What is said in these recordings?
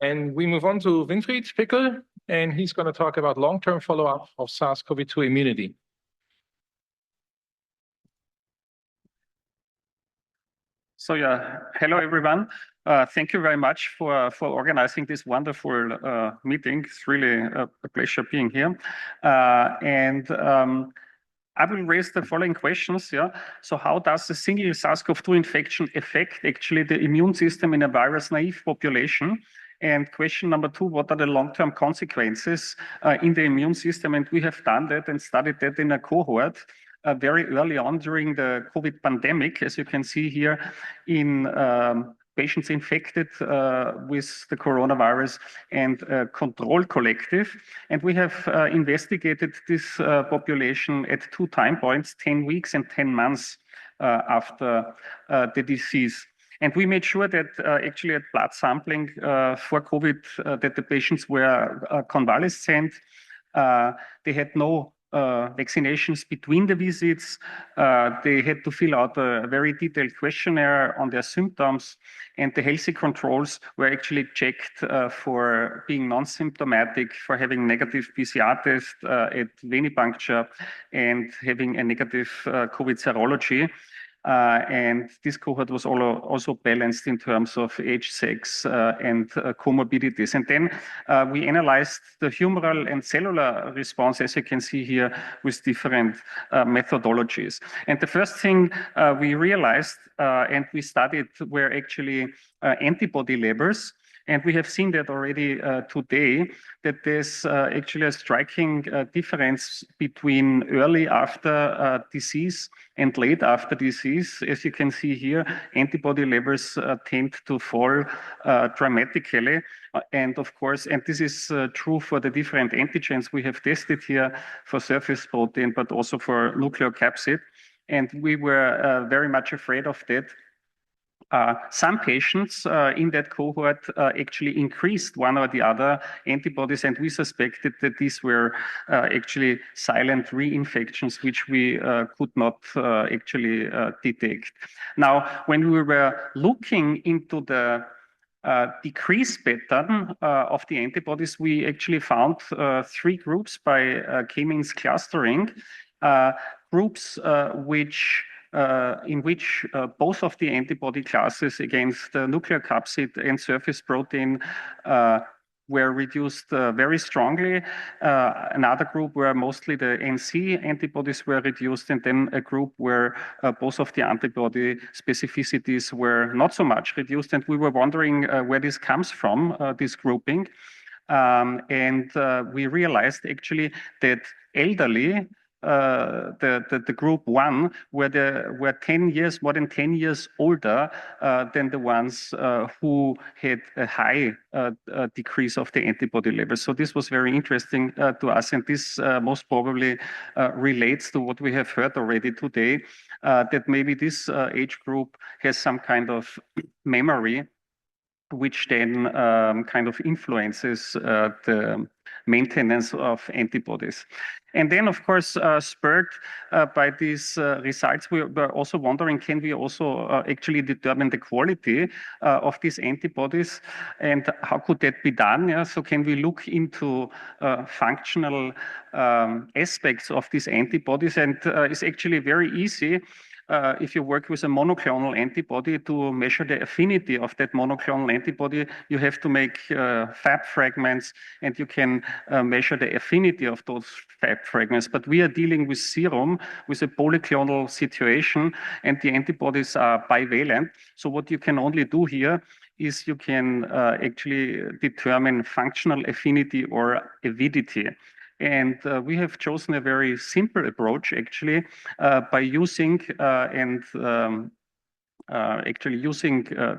And we move on to Winfried Pickl, and he's going to talk about long-term follow-up of SARS-CoV-2 immunity. So hello everyone. Thank you very much for organizing this wonderful meeting. It's really a pleasure being here. I will raise the following questions. So how does a single SARS-CoV-2 infection affect actually the immune system in a virus-naive population? And question number 2, what are the long-term consequences in the immune system? And we have done that and studied that in a cohort very early on during the COVID pandemic, as you can see here in patients infected with the coronavirus and control collective. And we have investigated this population at 2 time points, 10 weeks and 10 months after the disease. And we made sure that actually at blood sampling for COVID, that the patients were convalescent. They had no vaccinations between the visits. They had to fill out a very detailed questionnaire on their symptoms, and the healthy controls were actually checked for being non-symptomatic, for having negative PCR test at venipuncture, and having a negative COVID serology. And this cohort was also balanced in terms of age, sex, and comorbidities. And then we analyzed the humoral and cellular response, as you can see here, with different methodologies. And the first thing we realized and we studied were actually antibody levels. And we have seen that already today, that there's actually a striking difference between early after disease and late after disease. As you can see here, antibody levels tend to fall dramatically. And of course, and this is true for the different antigens we have tested here for surface protein, but also for nucleocapsid. And we were very much afraid of that. Some patients in that cohort actually increased one or the other antibodies, and we suspected that these were actually silent reinfections, which we could not actually detect. Now, when we were looking into the decrease pattern of the antibodies, we actually found 3 groups by K-means clustering, groups in which both of the antibody classes against the nucleocapsid and surface protein were reduced very strongly. Another group where mostly the NC antibodies were reduced, and then a group where both of the antibody specificities were not so much reduced. And we were wondering where this comes from, this grouping. And we realized actually that elderly, the group 1 were 10 years, more than 10 years older than the ones who had a high decrease of the antibody levels. So this was very interesting to us, and this most probably relates to what we have heard already today, that maybe this age group has some kind of memory, which then kind of influences the maintenance of antibodies. And then, of course, spurred by these results, we were also wondering, can we also actually determine the quality of these antibodies, and how could that be done? So can we look into functional aspects of these antibodies? And it's actually very easy if you work with a monoclonal antibody to measure the affinity of that monoclonal antibody. You have to make Fab fragments, and you can measure the affinity of those Fab fragments. But we are dealing with serum, with a polyclonal situation, and the antibodies are bivalent. So what you can only do here is you can actually determine functional affinity or avidity. And we have chosen a very simple approach, actually, by using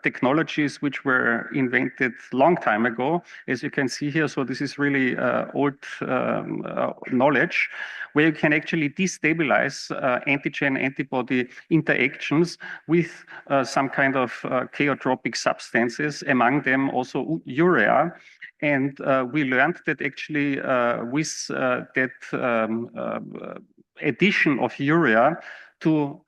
technologies which were invented long time ago, as you can see here. So this is really old knowledge, where you can actually destabilize antigen-antibody interactions with some kind of chaotropic substances, among them also urea. And we learned that actually with that addition of urea to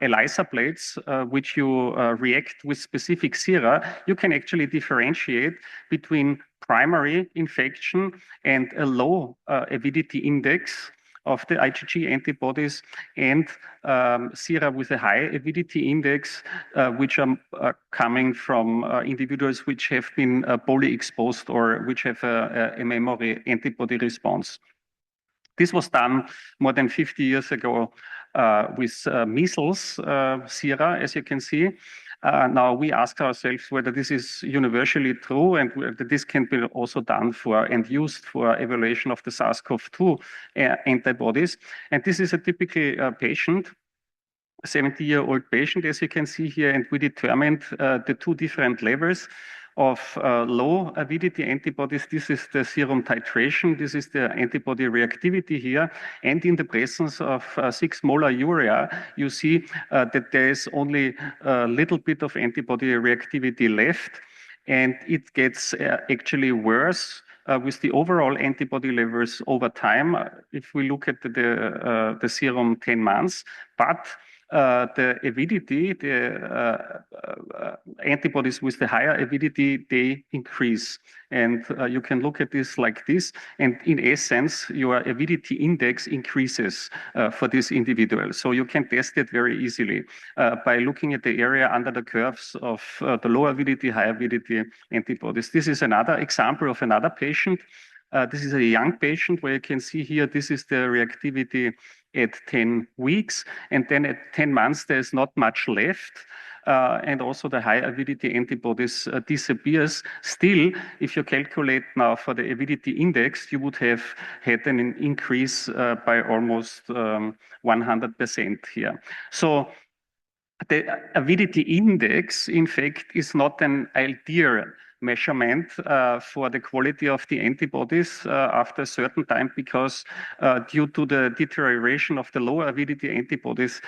ELISA plates, which you react with specific sera, you can actually differentiate between primary infection and a low avidity index of the IgG antibodies and sera with a high avidity index, which are coming from individuals which have been poly exposed or which have a memory antibody response. This was done more than 50 years ago with measles sera, as you can see. Now we ask ourselves whether this is universally true and whether this can be also done for and used for evaluation of the SARS-CoV-2 antibodies. And this is a typical patient, 70-year-old patient, as you can see here, and we determined the two different levels of low avidity antibodies. This is the serum titration. This is the antibody reactivity here. And in the presence of 6 molar urea, you see that there is only a little bit of antibody reactivity left. And it gets actually worse with the overall antibody levels over time, if we look at the serum 10 months. But the avidity, the antibodies with the higher avidity, they increase. And you can look at this like this. And in essence, your avidity index increases for this individual. So you can test it very easily by looking at the area under the curves of the low avidity, high avidity antibodies. This is another example of another patient. This is a young patient where you can see here, this is the reactivity at 10 weeks. And then at 10 months, there's not much left. And also the high avidity antibodies disappears. Still, if you calculate now for the avidity index, you would have had an increase by almost 100% here. So the avidity index, in fact, is not an ideal measurement for the quality of the antibodies after a certain time, because due to the deterioration of the lower avidity antibodies,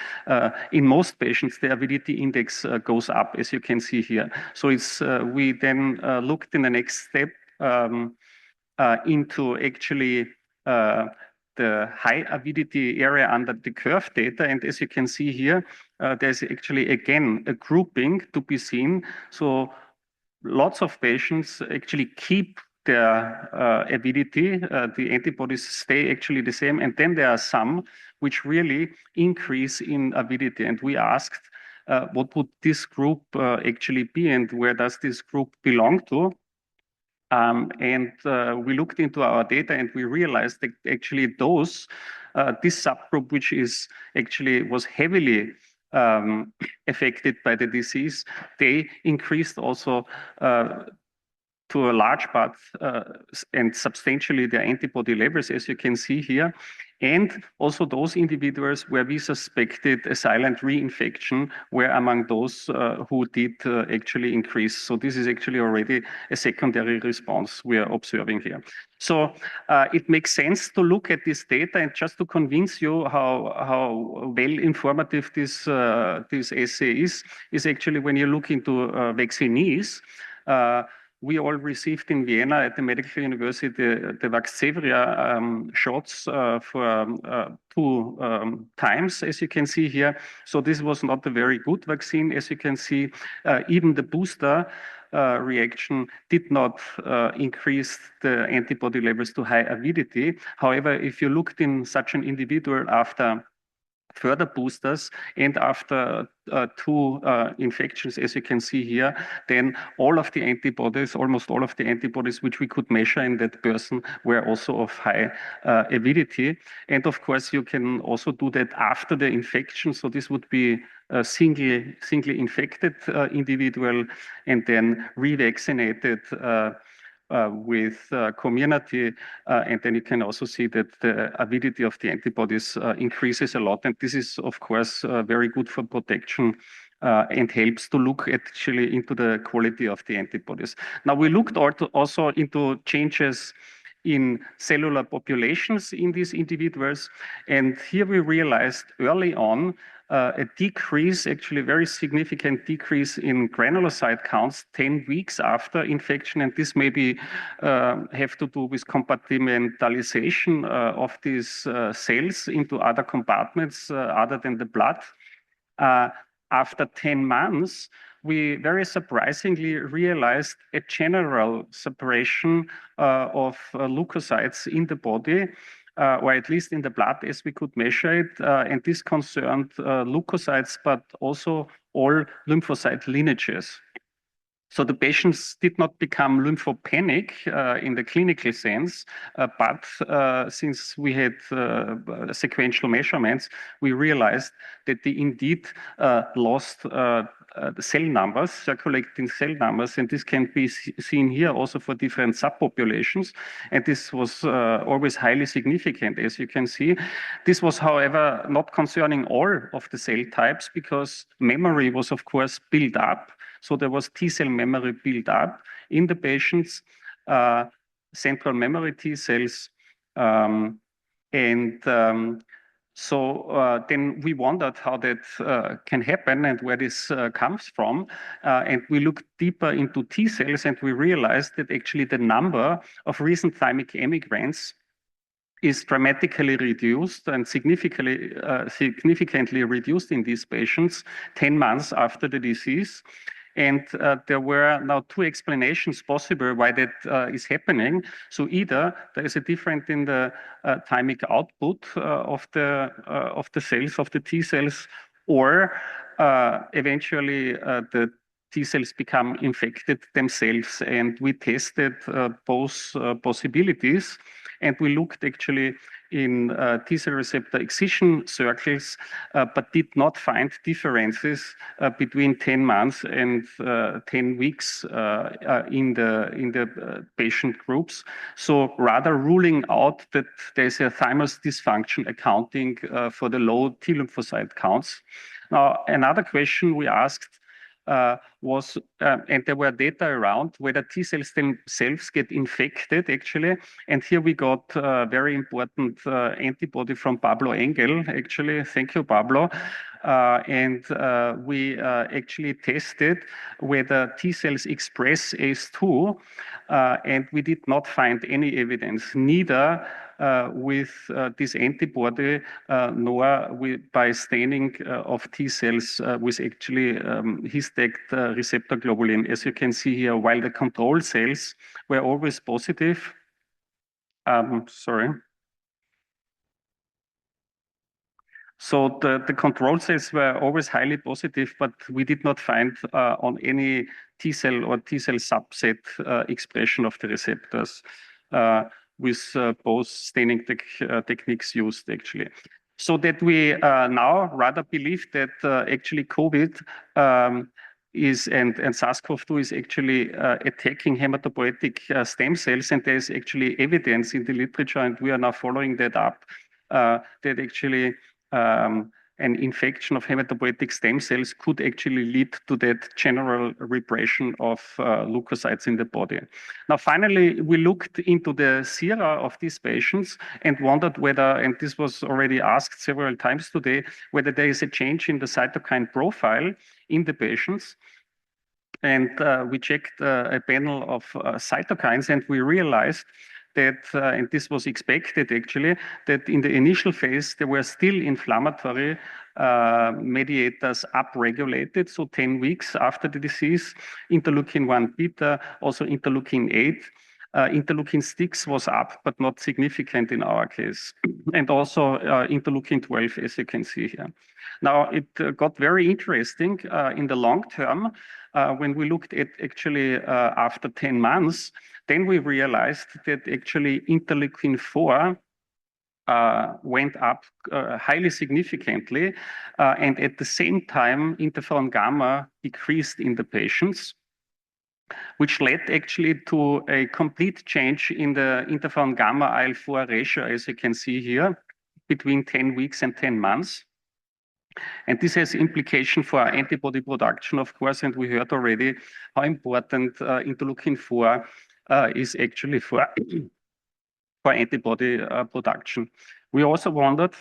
in most patients, the avidity index goes up, as you can see here. So it's we then looked in the next step into actually the high avidity area under the curve data. And as you can see here, there's actually, again, a grouping to be seen. So lots of patients actually keep their avidity, the antibodies stay actually the same. And then there are some which really increase in avidity. And we asked, what would this group actually be and where does this group belong to? We looked into our data and we realized that actually this subgroup, which is actually was heavily affected by the disease, they increased also to a large part and substantially their antibody levels, as you can see here. And also those individuals where we suspected a silent reinfection were among those who did actually increase. So this is actually already a secondary response we are observing here. So it makes sense to look at this data, and just to convince you how well informative this essay is actually when you look into vaccinees. We all received in Vienna at the Medical University the Vaxzevria shots for 2 times, as you can see here. So this was not a very good vaccine, as you can see. Even the booster reaction did not increase the antibody levels to high avidity. However, if you looked in such an individual after further boosters and after 2 infections, as you can see here, then all of the antibodies, almost all of the antibodies which we could measure in that person were also of high avidity. And of course, you can also do that after the infection. So this would be a singly infected individual and then revaccinated with community, and then you can also see that the avidity of the antibodies increases a lot, and this is of course very good for protection and helps to look actually into the quality of the antibodies. Now we looked also into changes in cellular populations in these individuals, and here we realized early on a decrease, actually very significant decrease in granulocyte counts 10 weeks after infection. And this maybe have to do with compartmentalization of these cells into other compartments other than the blood. After 10 months, we very surprisingly realized a general separation of leukocytes in the body, or at least in the blood as we could measure it. And this concerned leukocytes, but also all lymphocyte lineages. So the patients did not become lymphopenic in the clinical sense, but since we had sequential measurements, we realized that they indeed lost the cell numbers, circulating cell numbers, and this can be seen here also for different subpopulations. And this was always highly significant, as you can see. This was, however, not concerning all of the cell types because memory was, of course, built up. So there was T cell memory built up in the patients, central memory T cells. So then we wondered how that can happen and where this comes from. And we looked deeper into T cells and we realized that actually the number of recent thymic emigrants is dramatically reduced and significantly reduced in these patients 10 months after the disease. And there were now two explanations possible why that is happening. So either there is a difference in the thymic output of the cells, of the T cells, or eventually the T cells become infected themselves. And we tested both possibilities. And we looked actually in T cell receptor excision circles, but did not find differences between 10 months and 10 weeks in the patient groups. So rather ruling out that there's a thymus dysfunction accounting for the low T lymphocyte counts. Now, another question we asked was, and there were data around whether T cells themselves get infected actually. And here we got very important antibody from Pablo Engel, actually. Thank you, Pablo. And we actually tested whether T cells express ACE2, and we did not find any evidence, neither with this antibody nor by staining of T cells with actually his-tagged receptor globulin. As you can see here, while the control cells were always positive. So the control cells were always highly positive, but we did not find on any T cell or T cell subset expression of the receptors with both staining techniques used actually. So that we now rather believe that actually COVID is and SARS-CoV-2 is actually attacking hematopoietic stem cells, and there is actually evidence in the literature, and we are now following that up, that actually an infection of hematopoietic stem cells could actually lead to that general repression of leukocytes in the body. Now, finally, we looked into the sera of these patients and wondered whether, and this was already asked several times today, whether there is a change in the cytokine profile in the patients. And we checked a panel of cytokines, and we realized that, and this was expected actually, that in the initial phase, there were still inflammatory mediators upregulated, so 10 weeks after the disease, interleukin-1 beta, also interleukin-8. Interleukin-6 was up, but not significant in our case. And also interleukin-12, as you can see here. Now, it got very interesting in the long term when we looked at actually after 10 months. Then we realized that actually interleukin-4 went up highly significantly, and at the same time, interferon gamma decreased in the patients, which led actually to a complete change in the interferon gamma IL-4 ratio, as you can see here, between 10 weeks and 10 months. And this has implication for antibody production, of course, and we heard already how important interleukin-4 is actually for antibody production. We also wondered,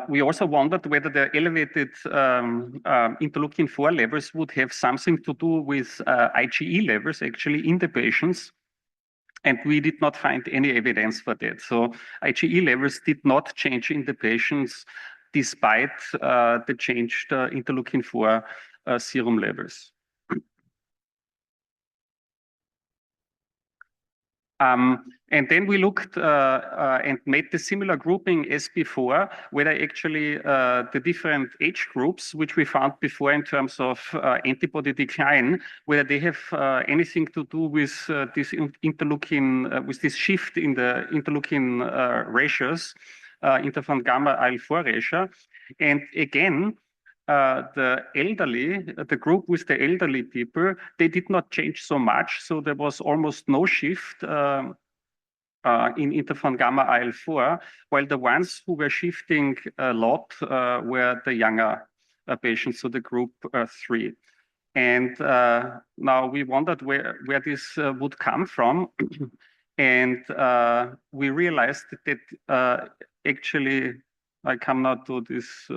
We also wondered whether the elevated interleukin-4 levels would have something to do with IgE levels actually in the patients. And we did not find any evidence for that. So IgE levels did not change in the patients despite the changed interleukin-4 serum levels. And then we looked and made the similar grouping as before, whether actually the different age groups, which we found before in terms of antibody decline, whether they have anything to do with this interleukin, with this shift in the interleukin ratios, interferon gamma IL-4 ratio. And again, the elderly, the group with the elderly people, they did not change so much. So there was almost no shift in interferon gamma IL-4, while the ones who were shifting a lot were the younger patients, so the group 3. And now we wondered where this would come from. And we realized that actually, I come now to this.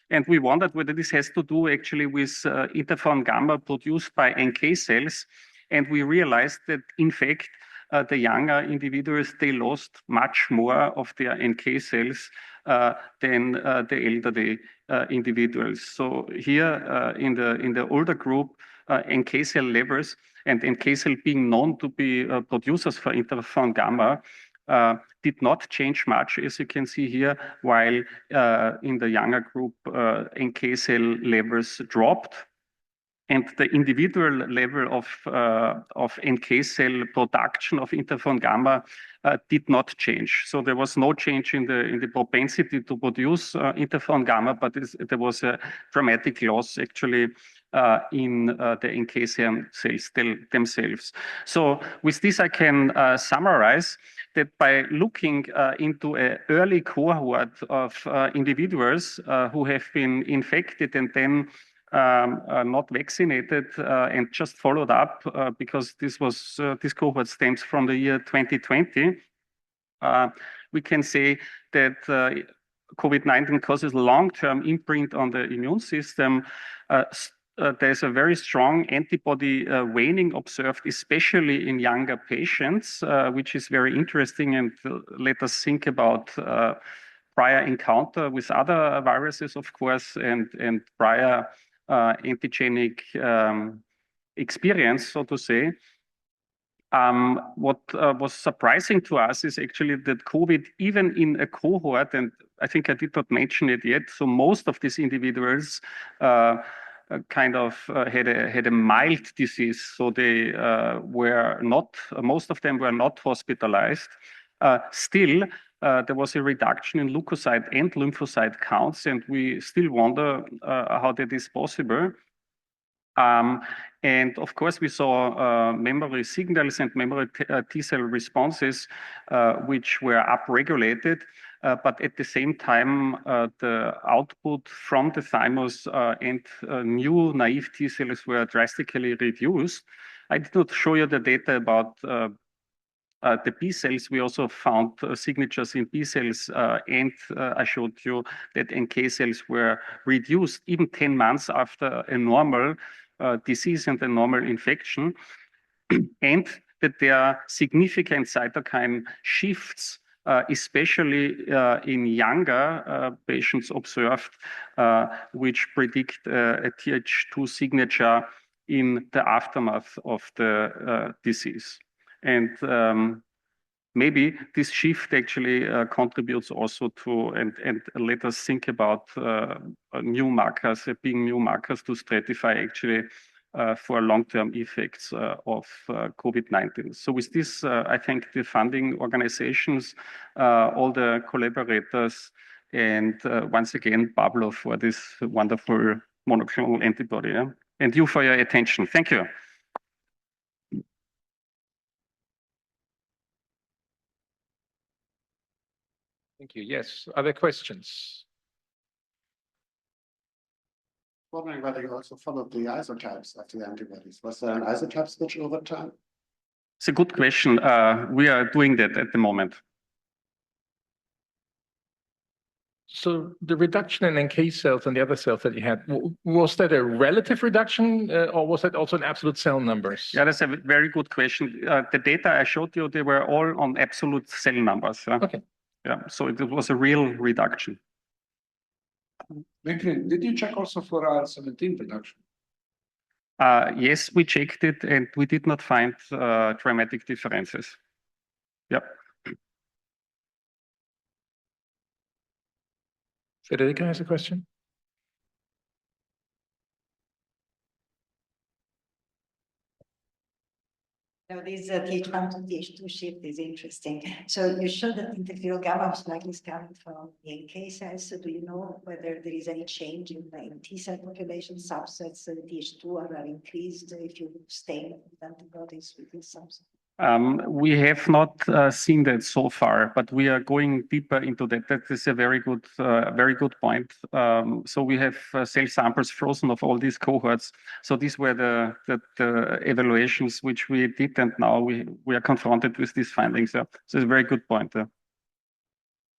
And we wondered whether this has to do actually with interferon gamma produced by NK cells. And we realized that, in fact, the younger individuals, they lost much more of their NK cells than the elderly individuals. So here in the older group, NK cell levels and NK cell being known to be producers for interferon gamma did not change much, as you can see here, while in the younger group, NK cell levels dropped. And the individual level of NK cell production of interferon gamma did not change. So there was no change in the propensity to produce interferon gamma, but there was a dramatic loss actually in the NK cells themselves. So with this, I can summarize that by looking into an early cohort of individuals who have been infected and then not vaccinated and just followed up because this cohort stems from the year 2020. We can say that COVID-19 causes long-term imprint on the immune system. There's a very strong antibody waning observed, especially in younger patients, which is very interesting. And let us think about prior encounter with other viruses, of course, and prior antigenic experience, so to say. What was surprising to us is actually that COVID, even in a cohort, and I think I did not mention it yet, so most of these individuals kind of had a mild disease, so they were not, most of them were not hospitalized. Still, there was a reduction in leukocyte and lymphocyte counts, and we still wonder how that is possible. And of course, we saw memory signals and memory T-cell responses, which were upregulated. But at the same time, the output from the thymus and new naive T-cells were drastically reduced. I did not show you the data about the B cells. We also found signatures in B cells, and I showed you that NK cells were reduced even 10 months after a normal disease and a normal infection, and that there are significant cytokine shifts, especially in younger patients observed, which predict a Th2 signature in the aftermath of the disease. And maybe this shift actually contributes also to, and let us think about new markers, being new markers to stratify actually for long-term effects of COVID-19. So with this, I thank the funding organizations, all the collaborators, and once again, Pablo, for this wonderful monoclonal antibody, and you for your attention. Thank you. Thank you. Yes, other questions? Wondering whether you also followed the isotypes of the antibodies. Was there an isotype switch over time? It's a good question. We are doing that at the moment. So the reduction in NK cells and the other cells that you had, was that a relative reduction or was that also in absolute cell numbers? Yeah, that's a very good question. The data I showed you, they were all on absolute cell numbers. Okay. Yeah, so it was a real reduction. Winfried, did you check also for IL-17 production? Yes, we checked it and we did not find dramatic differences. Yep. Federica has a question. Now, this Th1 to Th2 shift is interesting. So you showed that interferon gamma most likely is coming from the NK cells. So do you know whether there is any change in the T cell population subsets that Th2 are increased if you stain with antibodies with this subset? We have not seen that so far, but we are going deeper into that. That is a very good point. So we have cell samples frozen of all these cohorts. So these were the evaluations which we did, and now we are confronted with these findings. So it's a very good point.